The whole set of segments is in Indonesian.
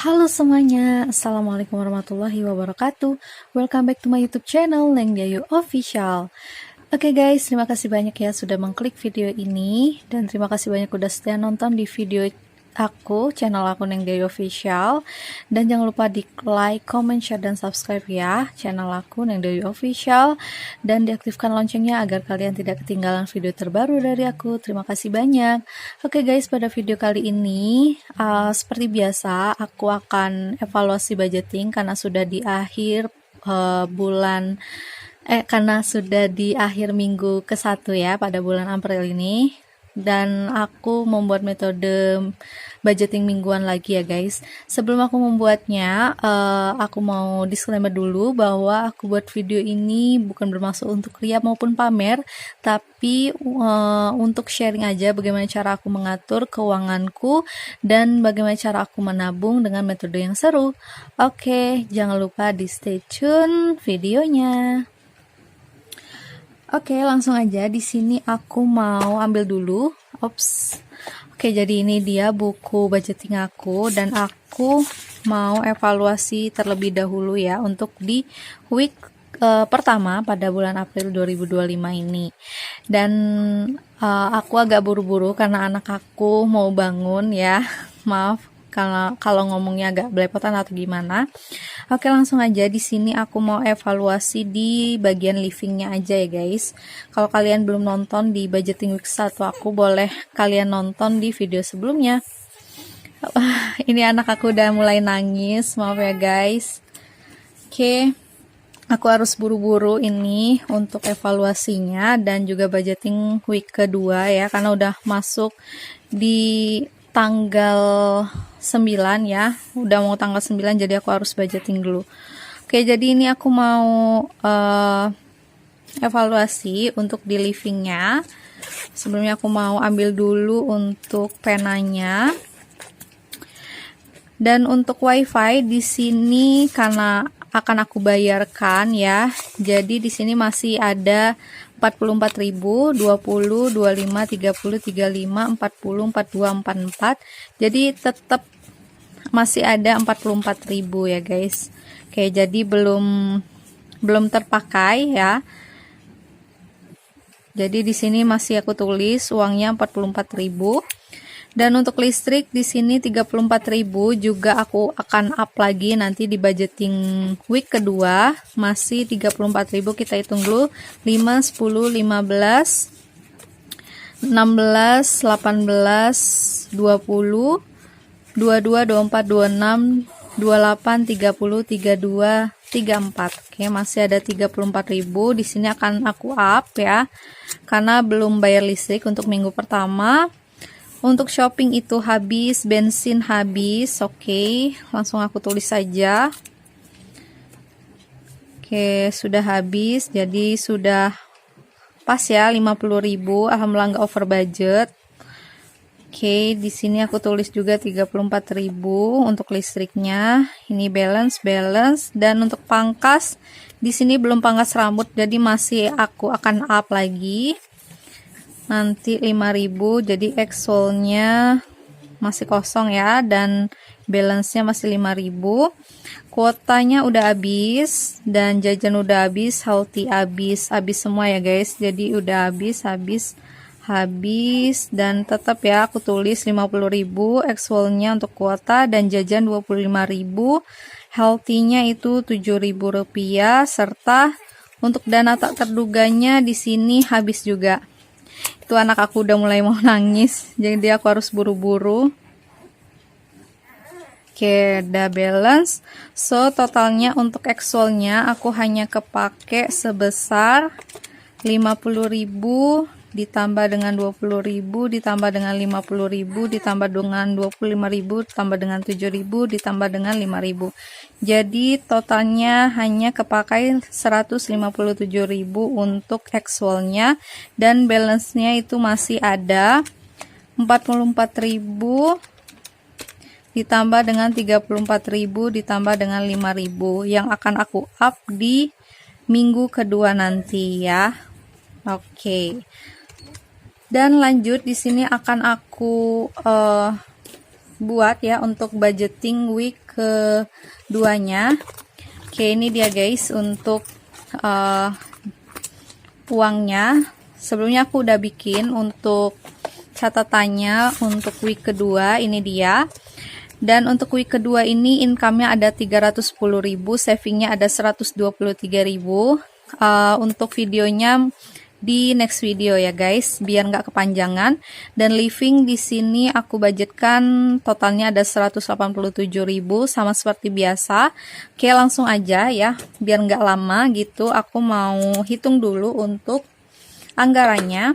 Halo semuanya, Assalamualaikum warahmatullahi wabarakatuh. Welcome back to my YouTube channel, Neng Dayu Official. Oke guys, terima kasih banyak ya sudah mengklik video ini. Dan terima kasih banyak udah setia nonton di video aku, channel aku Neng Dayu Official. Dan jangan lupa di like, comment, share, dan subscribe ya channel aku Neng Dayu Official. Dan diaktifkan loncengnya agar kalian tidak ketinggalan video terbaru dari aku. Terima kasih banyak. Oke guys, pada video kali ini seperti biasa aku akan evaluasi budgeting karena sudah di akhir karena sudah di akhir minggu ke-1 ya pada bulan April ini. Dan aku membuat metode budgeting mingguan lagi ya guys. Sebelum aku membuatnya, aku mau disclaimer dulu bahwa aku buat video ini bukan bermaksud untuk ria maupun pamer, tapi untuk sharing aja bagaimana cara aku mengatur keuanganku dan bagaimana cara aku menabung dengan metode yang seru. Oke, jangan lupa di stay tune videonya. Oke, langsung aja. Di sini aku mau ambil dulu. Oke, jadi ini dia buku budgeting aku dan aku mau evaluasi terlebih dahulu ya untuk di week pertama pada bulan April 2025 ini. Dan aku agak buru-buru karena anak aku mau bangun ya. Maaf kalau ngomongnya agak belepotan atau gimana. Oke, langsung aja. Di sini aku mau evaluasi di bagian livingnya aja ya guys. Kalau kalian belum nonton di budgeting week 1 aku, boleh kalian nonton di video sebelumnya. Ini anak aku udah mulai nangis, maaf ya guys. Oke, aku harus buru-buru ini untuk evaluasinya dan juga budgeting week kedua ya, karena udah masuk di tanggal 9 ya, udah mau tanggal 9, jadi aku harus budgeting dulu. Oke, jadi ini aku mau evaluasi untuk di livingnya. Sebelumnya aku mau ambil dulu untuk penanya. Dan untuk wifi di sini karena akan aku bayarkan ya, jadi di sini masih ada 44.000, 20, 25, 30, 35, 40, 42, 44. Jadi tetap masih ada 44.000 ya guys. Oke, jadi belum terpakai ya. Jadi di sini masih aku tulis uangnya 44.000. Dan untuk listrik di sini 34.000 juga aku akan up lagi nanti di budgeting week kedua. Masih 34.000, kita hitung dulu. 5, 10, 15, 16, 18, 20, 22, 24, 26, 28, 30, 32, 34. Oke, masih ada 34.000. Di sini akan aku up ya. Karena belum bayar listrik untuk minggu pertama. Untuk shopping itu habis, bensin habis. Oke, langsung aku tulis saja. Oke, sudah habis. Jadi sudah pas ya 50.000. Alhamdulillah nggak over budget. Oke, di sini aku tulis juga 34.000 untuk listriknya. Ini balance dan untuk pangkas di sini belum pangkas rambut, jadi masih aku akan up lagi. Nanti 5.000, jadi actualnya masih kosong ya, dan balance-nya masih 5.000. Kuotanya udah habis dan jajan udah habis, healthy habis semua ya guys. Jadi udah habis dan tetap ya aku tulis 50.000 actualnya untuk kuota dan jajan 25.000. Healthy-nya itu 7.000 rupiah, serta untuk dana tak terduganya di sini habis juga. Itu anak aku udah mulai mau nangis, jadi aku harus buru-buru. Oke, udah balance. So totalnya untuk actualnya aku hanya kepake sebesar 50.000 ditambah dengan 20.000 ditambah dengan 50.000 ditambah dengan 25.000 ditambah dengan 7.000 ditambah dengan 5.000. Jadi totalnya hanya kepakai 157.000 untuk actualnya, dan balance-nya itu masih ada 44.000 ditambah dengan 34.000 ditambah dengan 5.000 yang akan aku up di minggu kedua nanti ya. Oke. Dan lanjut di sini akan aku buat ya untuk budgeting week keduanya. Oke, ini dia guys untuk uangnya. Sebelumnya aku udah bikin untuk catatannya untuk week kedua, ini dia. Dan untuk week kedua ini income-nya ada 310.000, savingnya ada 123.000. Untuk videonya di next video ya guys, biar nggak kepanjangan. Dan living di sini aku budgetkan totalnya ada 187.000 sama seperti biasa. Oke, langsung aja ya, biar nggak lama gitu. Aku mau hitung dulu untuk anggarannya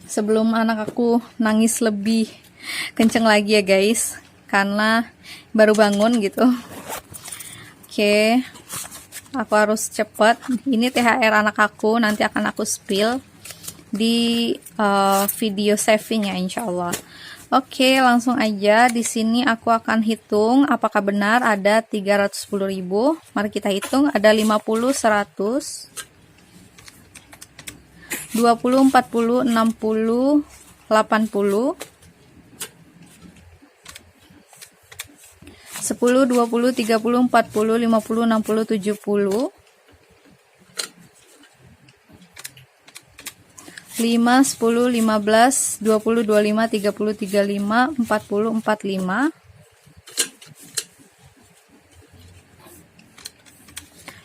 sebelum anak aku nangis lebih kenceng lagi ya guys, karena baru bangun gitu. Oke, aku harus cepet. Ini THR anak aku, nanti akan aku spill di video saving ya insyaallah. Oke, langsung aja. Di sini aku akan hitung apakah benar ada 310.000. Mari kita hitung. Ada 50, 100, 20, 40, 60, 80, 10, 20, 30, 40, 50, 60, 70, 5, 10, 15, 20, 25, 30, 35, 40, 45,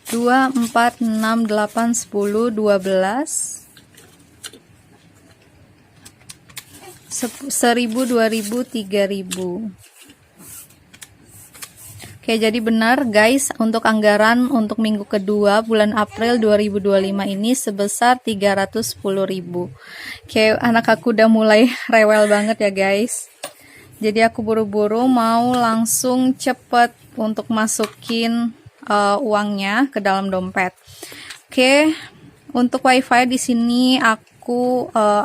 2, 4, 6, 8, 10, 12, 1000, 2000, 3000. Oke, jadi benar guys, untuk anggaran untuk minggu kedua bulan April 2025 ini sebesar 310.000. Oke, anak aku udah mulai rewel banget ya guys. Jadi aku buru-buru mau langsung cepet untuk masukin uangnya ke dalam dompet. Oke, untuk wifi di sini aku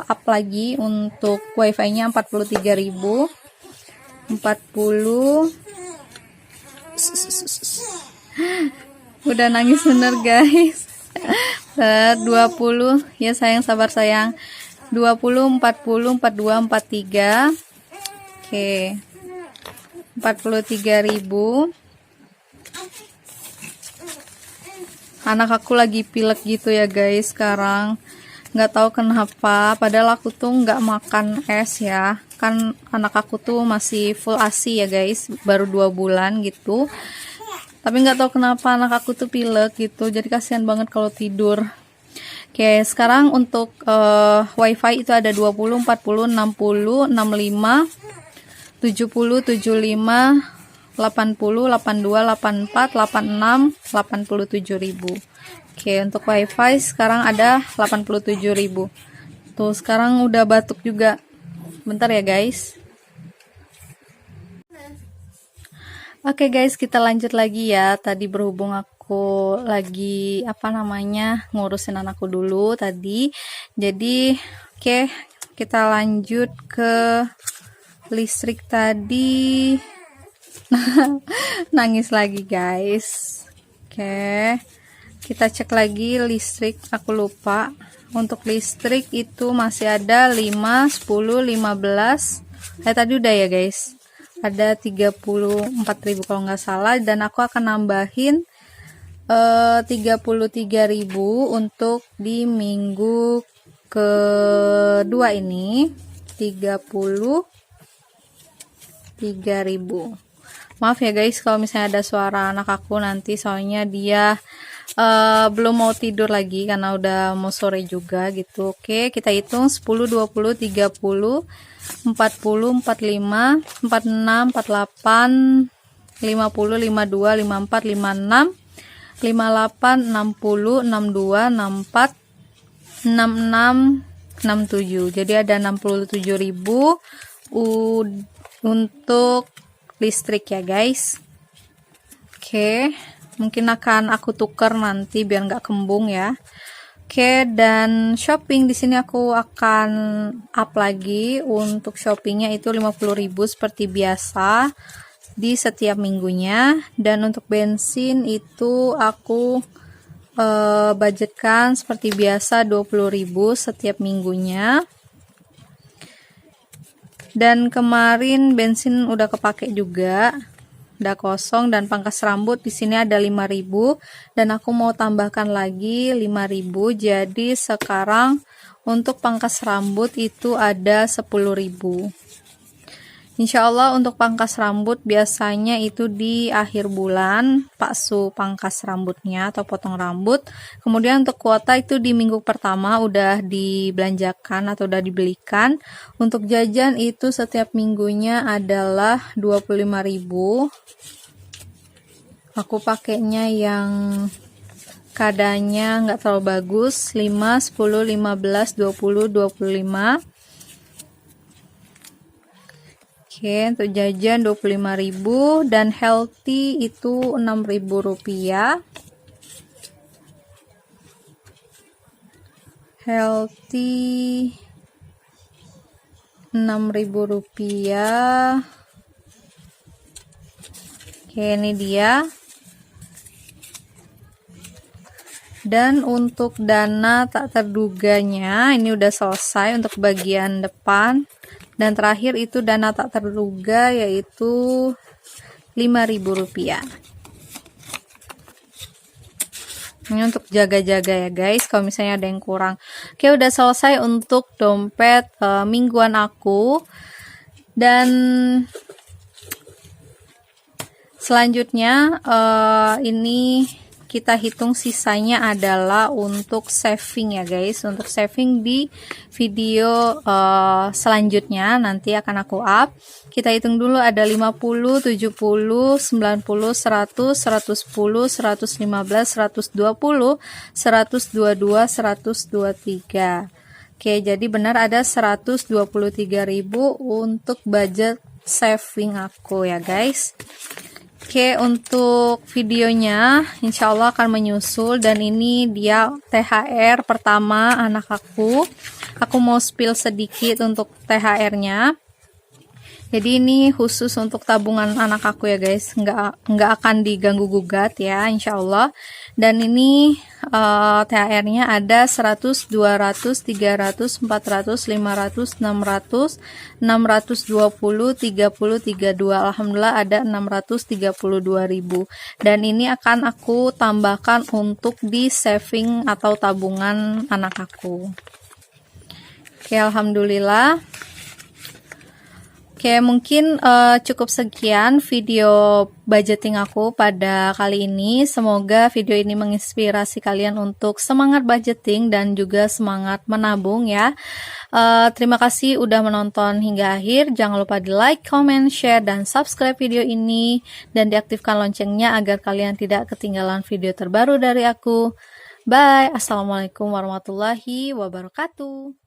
up lagi untuk wifi-nya 43.000. 40. Udah nangis bener guys. 20 ya sayang, sabar sayang. 20, 40, 42, 43. Oke, 43.000. Anak aku lagi pilek gitu ya guys sekarang, nggak tahu kenapa, padahal aku tuh nggak makan es ya, kan anak aku tuh masih full ASI ya guys, baru 2 bulan gitu, tapi nggak tahu kenapa anak aku tuh pilek gitu, jadi kasihan banget kalau tidur. Oke, sekarang untuk wifi itu ada 20, 40, 60, 65, 70, 75, 80, 82, 84, 86, 87.000. Oke, untuk wifi sekarang ada 87.000. Tuh, sekarang udah batuk juga. Bentar ya guys. Oke guys, kita lanjut lagi ya. Tadi berhubung aku lagi ngurusin anakku dulu tadi. Jadi, oke, kita lanjut ke listrik tadi. Nangis lagi guys. Oke, kita cek lagi listrik, aku lupa. Untuk listrik itu masih ada 5, 10, 15. Tadi udah ya guys, ada 34.000 kalau nggak salah, dan aku akan nambahin 33.000 untuk di minggu kedua ini. 33.000. Maaf ya guys kalau misalnya ada suara anak aku nanti, soalnya dia belum mau tidur lagi karena udah mau sore juga gitu. Oke, kita hitung 10, 20, 30, 40, 45, 46, 48, 50, 52, 54, 56, 58, 60, 62, 64, 66, 67. Jadi ada 67.000 untuk listrik ya guys. Oke, mungkin akan aku tukar nanti biar nggak kembung ya. Oke, dan shopping di sini aku akan up lagi. Untuk shoppingnya itu 50.000 seperti biasa di setiap minggunya. Dan untuk bensin itu aku budgetkan seperti biasa 20.000 setiap minggunya. Dan kemarin bensin udah kepake juga, udah kosong. Dan pangkas rambut di sini ada 5.000 dan aku mau tambahkan lagi 5.000. Jadi sekarang untuk pangkas rambut itu ada 10.000. Insya Allah untuk pangkas rambut biasanya itu di akhir bulan Pak Su pangkas rambutnya atau potong rambut. Kemudian untuk kuota itu di minggu pertama udah dibelanjakan atau udah dibelikan. Untuk jajan itu setiap minggunya adalah 25.000. Aku pakainya yang kadanya nggak terlalu bagus, 5, 10, 15, 20, 25. Oke, untuk jajan 25.000 dan healthy itu 6.000 rupiah. Healthy 6.000 rupiah. Oke, ini dia. Dan untuk dana tak terduganya ini udah selesai untuk bagian depan. Dan terakhir itu dana tak terduga yaitu 5.000 rupiah. Ini untuk jaga-jaga ya guys, kalau misalnya ada yang kurang. Oke, udah selesai untuk dompet mingguan aku. Dan selanjutnya ini kita hitung sisanya adalah untuk saving ya guys. Untuk saving di video selanjutnya nanti akan aku up. Kita hitung dulu ada 50, 70, 90, 100, 110, 115, 120, 122, 123. Oke, jadi benar ada 123.000 untuk budget saving aku ya guys. Oke, untuk videonya insya Allah akan menyusul dan ini dia THR pertama anak aku. Aku mau spill sedikit untuk THR-nya. Jadi ini khusus untuk tabungan anak aku ya guys, nggak akan diganggu gugat ya insya Allah. Dan ini THR-nya ada 100, 200, 300, 400, 500, 600, 620, 30, 32. Alhamdulillah ada 632.000. Dan ini akan aku tambahkan untuk di saving atau tabungan anak aku. Oke, alhamdulillah. Oke, mungkin cukup sekian video budgeting aku pada kali ini. Semoga video ini menginspirasi kalian untuk semangat budgeting dan juga semangat menabung ya. Terima kasih udah menonton hingga akhir. Jangan lupa di like, comment, share, dan subscribe video ini. Dan diaktifkan loncengnya agar kalian tidak ketinggalan video terbaru dari aku. Bye. Assalamualaikum warahmatullahi wabarakatuh.